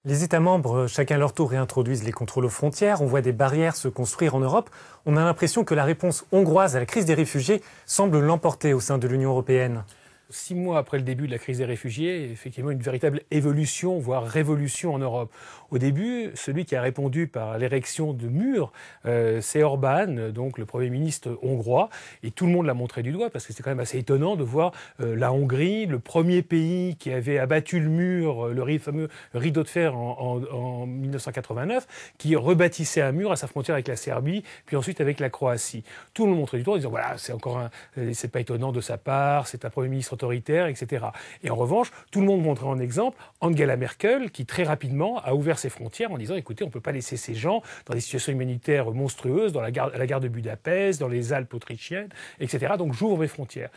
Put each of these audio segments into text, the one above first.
Les États membres, chacun à leur tour, réintroduisent les contrôles aux frontières. On voit des barrières se construire en Europe. On a l'impression que la réponse hongroise à la crise des réfugiés semble l'emporter au sein de l'Union européenne. 6 mois après le début de la crise des réfugiés, effectivement une véritable évolution, voire révolution en Europe. Au début, celui qui a répondu par l'érection de murs, c'est Orbán, donc le Premier ministre hongrois, et tout le monde l'a montré du doigt, parce que c'est quand même assez étonnant de voir la Hongrie, le premier pays qui avait abattu le mur, le fameux rideau de fer en 1989, qui rebâtissait un mur à sa frontière avec la Serbie, puis ensuite avec la Croatie. Tout le monde montrait du doigt en disant voilà, c'est pas étonnant de sa part, c'est un Premier ministre autoritaire, etc. Et en revanche, tout le monde montrait en exemple Angela Merkel, qui très rapidement a ouvert ses frontières en disant écoutez, on ne peut pas laisser ces gens dans des situations humanitaires monstrueuses, à la gare de Budapest, dans les Alpes autrichiennes, etc. Donc j'ouvre mes frontières.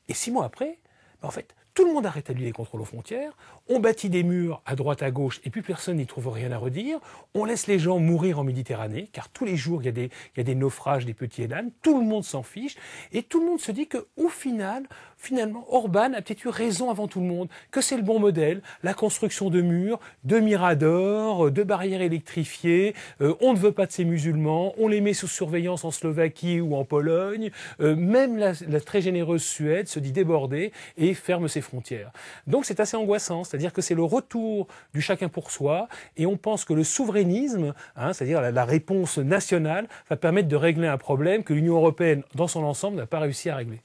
Et 6 mois après, en fait, tout le monde a rétabli les contrôles aux frontières, on bâtit des murs à droite à gauche et puis personne n'y trouve rien à redire, on laisse les gens mourir en Méditerranée, car tous les jours il y a des naufrages, des petits énames, tout le monde s'en fiche, et tout le monde se dit qu'au finalement, Orbán a peut-être eu raison avant tout le monde, que c'est le bon modèle, la construction de murs, de miradors, de barrières électrifiées, on ne veut pas de ces musulmans, on les met sous surveillance en Slovaquie ou en Pologne, même la très généreuse Suède se dit débordée et ferme ses frontières. Donc c'est assez angoissant, c'est-à-dire que c'est le retour du chacun pour soi et on pense que le souverainisme, c'est-à-dire la réponse nationale, va permettre de régler un problème que l'Union européenne dans son ensemble n'a pas réussi à régler.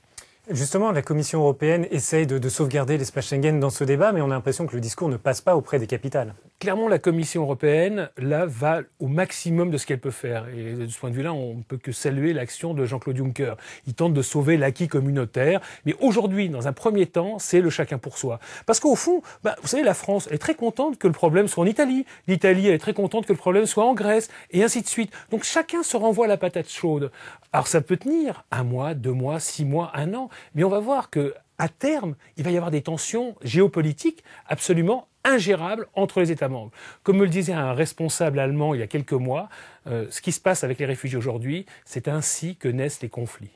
Justement, la Commission européenne essaye de sauvegarder l'espace Schengen dans ce débat, mais on a l'impression que le discours ne passe pas auprès des capitales. Clairement, la Commission européenne, là, va au maximum de ce qu'elle peut faire. Et de ce point de vue-là, on ne peut que saluer l'action de Jean-Claude Juncker. Il tente de sauver l'acquis communautaire. Mais aujourd'hui, dans un premier temps, c'est le chacun pour soi. Parce qu'au fond, vous savez, la France est très contente que le problème soit en Italie. L'Italie, elle est très contente que le problème soit en Grèce. Et ainsi de suite. Donc chacun se renvoie la patate chaude. Alors ça peut tenir 1 mois, 2 mois, 6 mois, 1 an. Mais on va voir que à terme, il va y avoir des tensions géopolitiques absolument ingérables entre les États membres. Comme me le disait un responsable allemand il y a quelques mois, ce qui se passe avec les réfugiés aujourd'hui, c'est ainsi que naissent les conflits.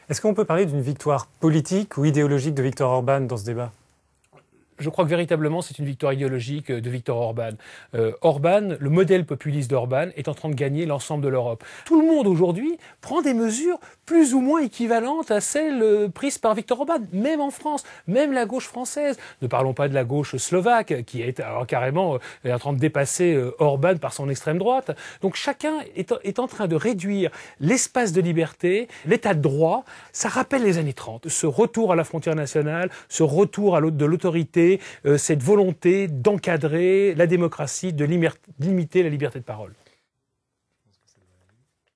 Est-ce qu'on peut parler d'une victoire politique ou idéologique de Viktor Orbán dans ce débat ? Je crois que véritablement c'est une victoire idéologique de Viktor Orbán. Orbán, le modèle populiste d'Orbán, est en train de gagner l'ensemble de l'Europe. Tout le monde aujourd'hui prend des mesures plus ou moins équivalentes à celles prises par Viktor Orbán, même en France, même la gauche française. Ne parlons pas de la gauche slovaque, qui est alors carrément en train de dépasser Orbán par son extrême droite. Donc chacun est en train de réduire l'espace de liberté, l'état de droit. Ça rappelle les années 30, ce retour à la frontière nationale, ce retour de l'autorité, cette volonté d'encadrer la démocratie, de limiter la liberté de parole.